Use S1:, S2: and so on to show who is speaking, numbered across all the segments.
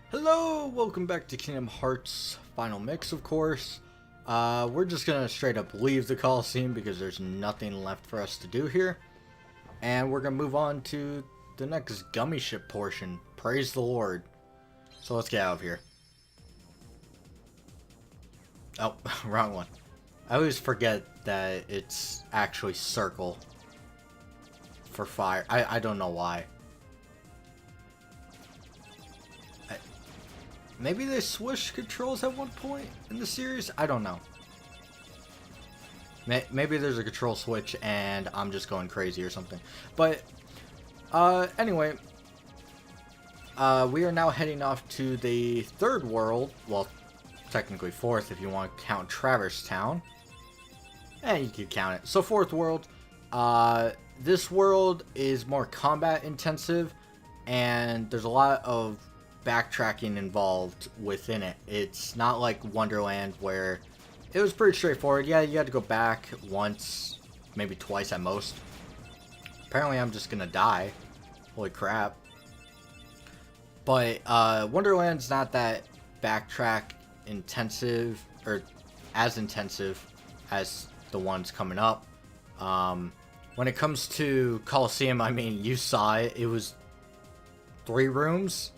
S1: Hello, welcome back to Kingdom Hearts Final Mix, of course. We're just gonna straight up leave the Colosseum because there's nothing left for us to do here. And we're gonna move on to the next Gummi ship portion. Praise the Lord. So let's get out of here. Oh, wrong one. I always forget that it's actually circle for fire. I don't know why. Maybe they switched controls at one point in the series? I don't know. Maybe there's a control switch and I'm just going crazy or something. But, anyway. We are now heading off to the third world. Well, technically fourth if you want to count Traverse Town. And you could count it. So, fourth world. This world is more combat intensive. And there's a lot of backtracking involved within it. It's not like Wonderland where it was pretty straightforward. Yeah, you had to go back once, maybe twice at most. Apparently I'm just gonna die. Holy crap. But Wonderland's not that backtrack intensive, or as intensive as the ones coming up. When it comes to Colosseum, I mean, you saw it. It was 3 rooms.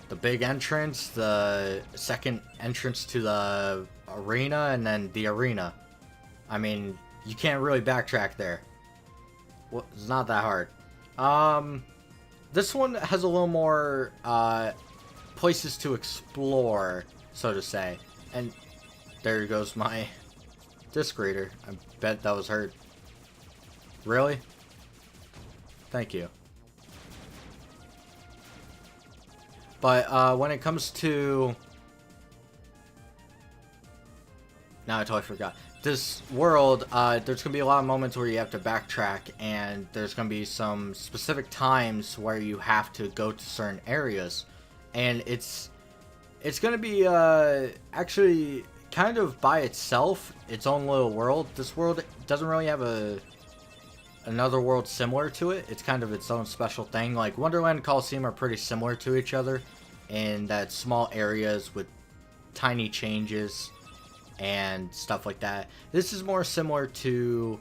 S1: The big entrance, the second entrance to the arena, and then the arena. I mean, you can't really backtrack there. Well, it's not that hard. This one has a little more places to explore, so to say. And there goes my disc reader. I bet that was hurt. Really? Thank you. But when it comes to... Now I totally forgot. This world, there's going to be a lot of moments where you have to backtrack, and there's going to be some specific times where you have to go to certain areas. And it's going to be actually kind of by itself, its own little world. This world doesn't really have another world similar to it. It's kind of its own special thing. Like Wonderland and Colosseum are pretty similar to each other in that small areas with tiny changes and stuff like that. This is more similar to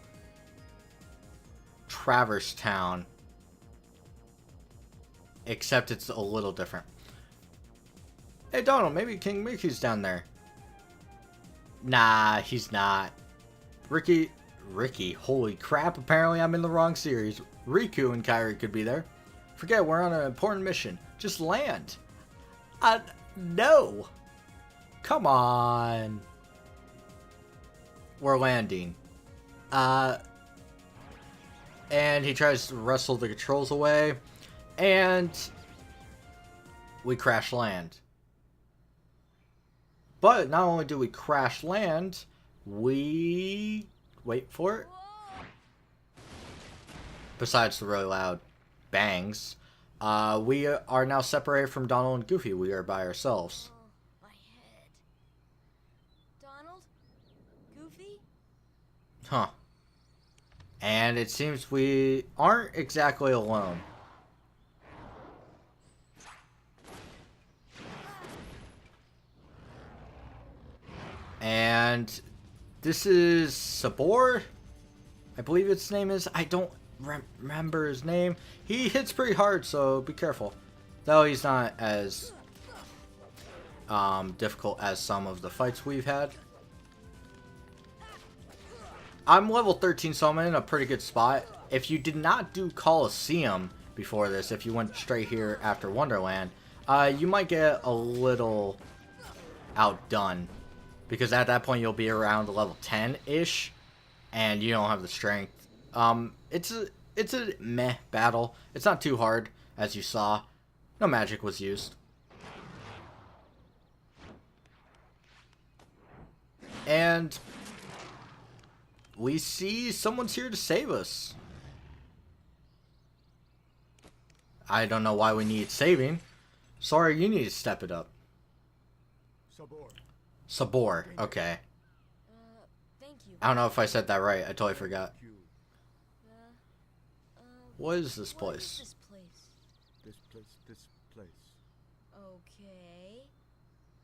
S1: Traverse Town, except it's a little different. Hey Donald, maybe King Mickey's down there. Nah, he's not. Ricky, holy crap, apparently I'm in the wrong series. Riku and Kairi could be there. Forget, we're on an important mission. Just land. No. Come on. We're landing. And he tries to wrestle the controls away. And we crash land. But not only do we crash land, we... Wait for it. Besides the really loud bangs, we are now separated from Donald and Goofy. We are by ourselves.
S2: My head. Donald? Goofy?
S1: Huh. And it seems we aren't exactly alone. And this is Sabor, I believe its name is. I don't remember his name. He hits pretty hard, so be careful. Though he's not as difficult as some of the fights we've had. I'm level 13, so I'm in a pretty good spot. If you did not do Colosseum before this, if you went straight here after Wonderland, you might get a little outdone. Because at that point you'll be around level 10-ish, and you don't have the strength. It's a meh battle. It's not too hard, as you saw. No magic was used. And we see someone's here to save us. I don't know why we need saving. Sorry, you need to step it up. Sabor, okay.
S2: Thank you.
S1: I don't know if I said that right. I totally forgot. What is this
S2: What is
S1: place?
S2: this place?
S3: This place.
S2: Okay.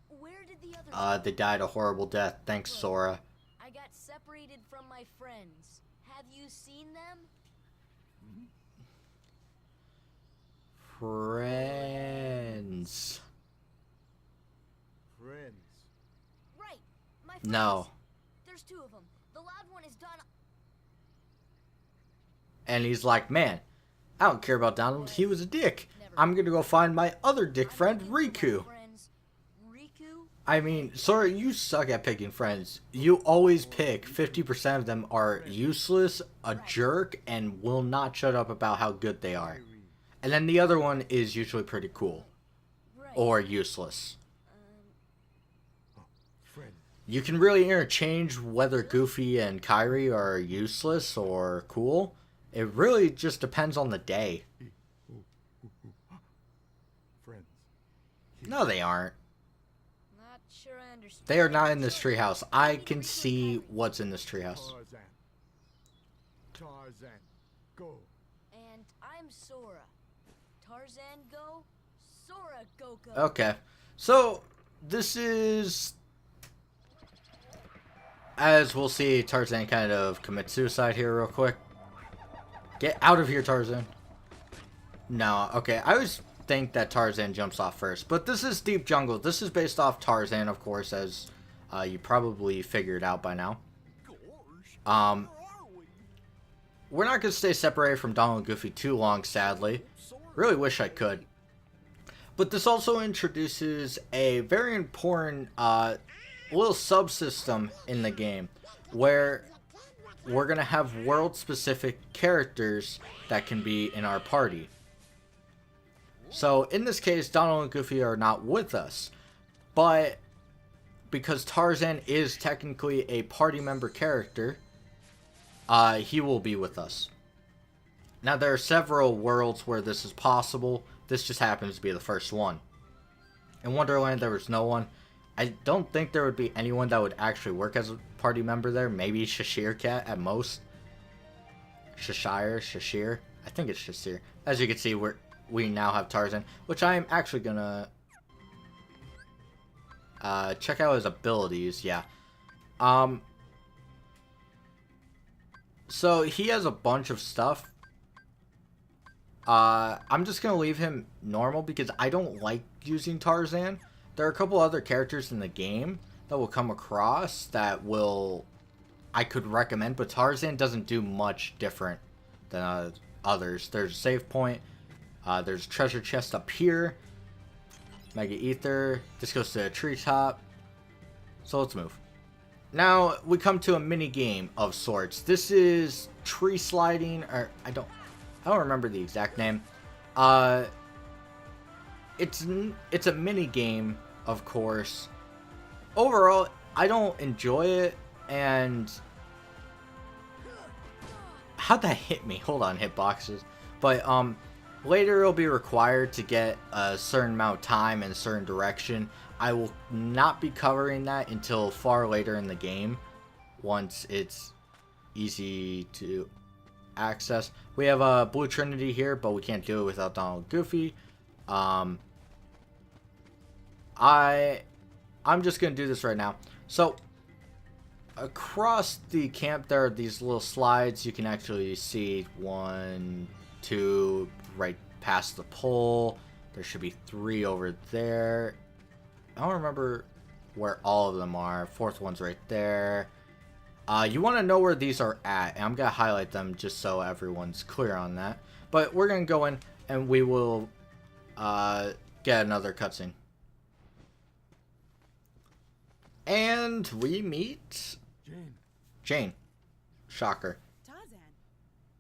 S2: Where did the others
S1: They died a horrible death. Thanks, Sora.
S2: I got separated from my friends. Have you seen them?
S1: Friends.
S3: Friends.
S2: Right. My friends.
S1: No.
S2: There's two of them. The loud one is Donald.
S1: And he's like, man, I don't care about Donald. He was a dick. I'm gonna go find my other dick friend, Riku.
S2: Riku?
S1: I mean, Sora, you suck at picking friends. You always pick 50% of them are useless, a jerk, and will not shut up about how good they are. And then the other one is usually pretty cool.
S2: Right.
S1: Or useless.
S3: Friend.
S1: You can really interchange whether Goofy and Kairi are useless or cool. It really just depends on the day.
S3: Friends.
S1: No, they aren't.
S2: Not sure I understand.
S1: They are not in this treehouse. I can see what's in this treehouse.
S3: Tarzan. Tarzan. Go.
S2: And I'm Sora. Tarzan go, Sora go.
S1: Okay. So, this is... As we'll see, Tarzan kind of commits suicide here real quick. Get out of here, Tarzan. No, okay. I always think that Tarzan jumps off first. But this is Deep Jungle. This is based off Tarzan, of course, as you probably figured out by now. We're not going to stay separated from Donald and Goofy too long, sadly. Really wish I could. But this also introduces a very important little subsystem in the game where we're going to have world-specific characters that can be in our party. So in this case, Donald and Goofy are not with us, but because Tarzan is technically a party member character, he will be with us. Now, there are several worlds where this is possible. This just happens to be the first one. In Wonderland, there was no one. I don't think there would be anyone that would actually work as a party member there. Maybe Cheshire Cat at most. Cheshire. I think it's Cheshire. As you can see, we now have Tarzan, which I am actually gonna check out his abilities. Yeah. So he has a bunch of stuff. I'm just gonna leave him normal because I don't like using Tarzan. There are a couple other characters in the game that will come across that I could recommend, but Tarzan doesn't do much different than others. There's a save point. There's a treasure chest up here. Mega Ether. This goes to a treetop. So let's move. Now we come to a mini game of sorts. This is tree sliding, or I don't remember the exact name. It's a mini game, of course. Overall, I don't enjoy it, and how'd that hit me? Hold on, hitboxes. But later it'll be required to get a certain amount of time in a certain direction. I will not be covering that until far later in the game, once it's easy to access. We have a Blue Trinity here, but we can't do it without Donald and Goofy. I'm just gonna do this right now. So across the camp there are these little slides. You can actually see 1, 2 right past the pole. There should be 3 over there. I don't remember where all of them are. 4th one's right there. You want to know where these are at, and I'm going to highlight them just so everyone's clear on that. But we're going to go in, and we will get another cutscene. And we meet Jane. Shocker.
S4: Tarzan.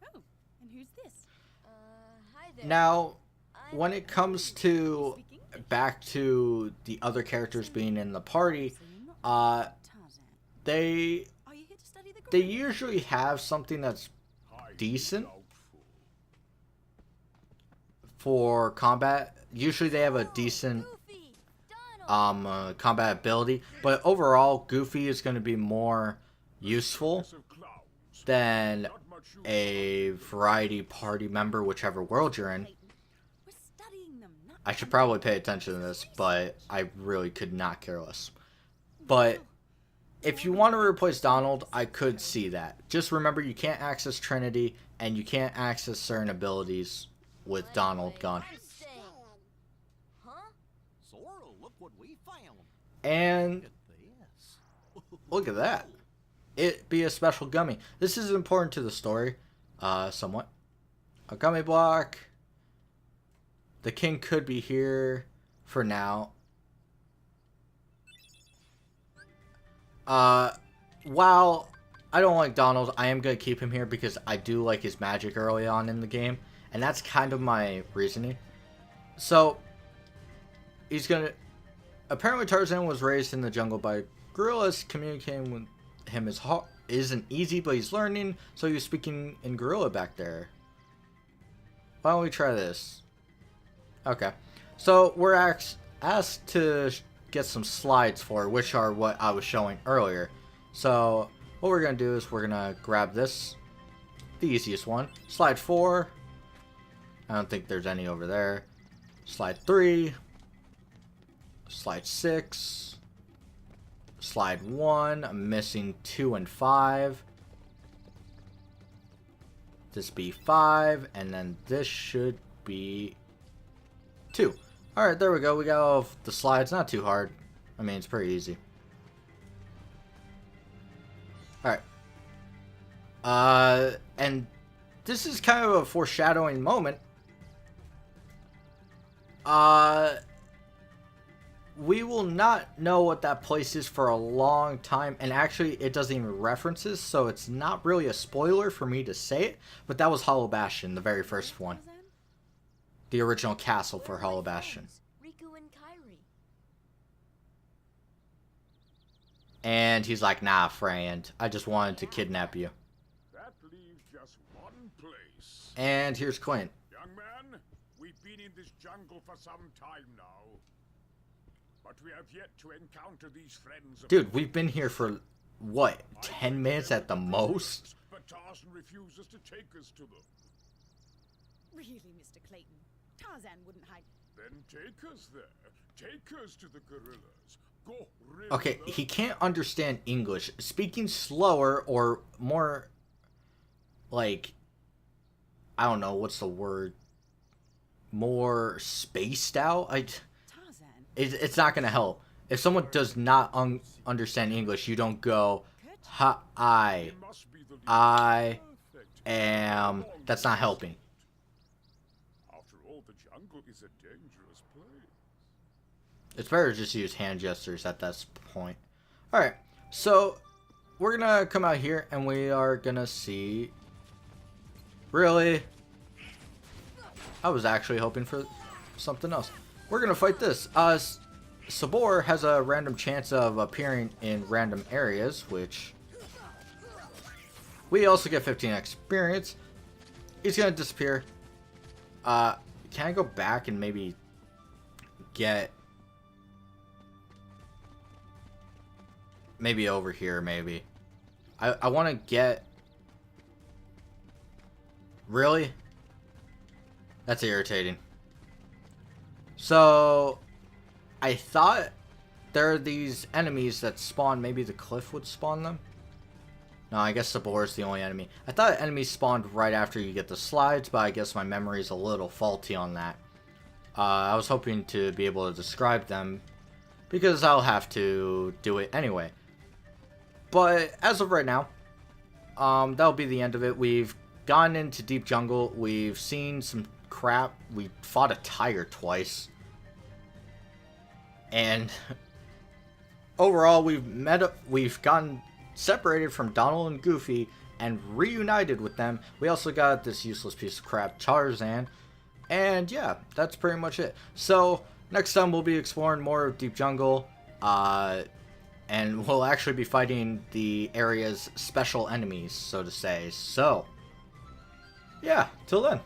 S4: Oh, and who's this?
S2: Hi there.
S1: Now, when it comes to back to the other characters being in the party,
S4: Tarzan.
S1: they
S4: Are you here to study the
S1: they
S4: grammar?
S1: usually have something that's decent for combat. Usually they have a decent
S2: Goofy, Donald.
S1: combat ability, but overall Goofy is going to be more useful than a variety party member, whichever world you're in.
S4: We're studying them, not
S1: I should probably pay attention to this, but I really could not care less. But if you want to replace Donald, I could see that. Just remember, you can't access Trinity, and you can't access certain abilities with Donald gone.
S2: I'm staying. Huh?
S5: Sora, look what we found.
S1: And
S5: This.
S1: look at that. It be a special gummy. This is important to the story, somewhat. A gummy block. The king could be here for now. While I don't like Donald, I am going to keep him here because I do like his magic early on in the game. And that's kind of my reasoning. So, he's going to... Apparently Tarzan was raised in the jungle by gorillas. Communicating with him isn't easy, but he's learning. So he was speaking in gorilla back there. Why don't we try this? Okay. So, we're asked to get some slides for, which are what I was showing earlier. So what we're going to do is we're going to grab this, the easiest one. Slide 4. I don't think there's any over there. Slide 3. Slide 6. Slide 1. I'm missing 2 and 5. This be 5. And then this should be 2. Alright, there we go. We got all of the slides. Not too hard. I mean, it's pretty easy. Alright. And this is kind of a foreshadowing moment. We will not know what that place is for a long time. And actually, it doesn't even reference this, so it's not really a spoiler for me to say it. But that was Hollow Bastion, the very first one. The original castle for Hollow Bastion.
S2: Riku and Kairi.
S1: And he's like, nah, friend. I just wanted to kidnap you.
S3: That leaves just one place.
S1: And here's Clint.
S3: Young man, we've been in this jungle for some time now. But we have yet to encounter these friends of
S1: Dude, we've been here for, what, 10 minutes at the most?
S3: But Tarzan refuses to take us to them.
S4: Really, Mr. Clayton? Tarzan wouldn't hide.
S3: Then take us there. Take us to the gorillas. Go,
S1: Okay, he can't understand English. Speaking slower or more, like, I don't know, what's the word? More spaced out?
S4: Tarzan.
S1: It's not going to help. If someone does not understand English, you don't go, ha, I am. That's not helping.
S3: After all, the jungle is a dangerous place.
S1: It's better to just use hand gestures at this point. Alright, so we're gonna come out here and we are gonna see... Really? I was actually hoping for something else. We're gonna fight this. Sabor has a random chance of appearing in random areas, which... We also get 15 experience. He's gonna disappear. Can I go back and maybe get... Maybe over here, maybe. I want to get... Really? That's irritating. So, I thought there are these enemies that spawn. Maybe the cliff would spawn them? No, I guess Sabor is the only enemy. I thought enemies spawned right after you get the slides, but I guess my memory is a little faulty on that. I was hoping to be able to describe them, because I'll have to do it anyway. But as of right now, that'll be the end of it. We've gone into Deep Jungle. We've seen some crap. We fought a tiger twice. And overall, we've gotten separated from Donald and Goofy and reunited with them. We also got this useless piece of crap, Tarzan. And yeah, that's pretty much it. So next time we'll be exploring more of Deep Jungle. And we'll actually be fighting the area's special enemies, so to say. So, yeah, till then.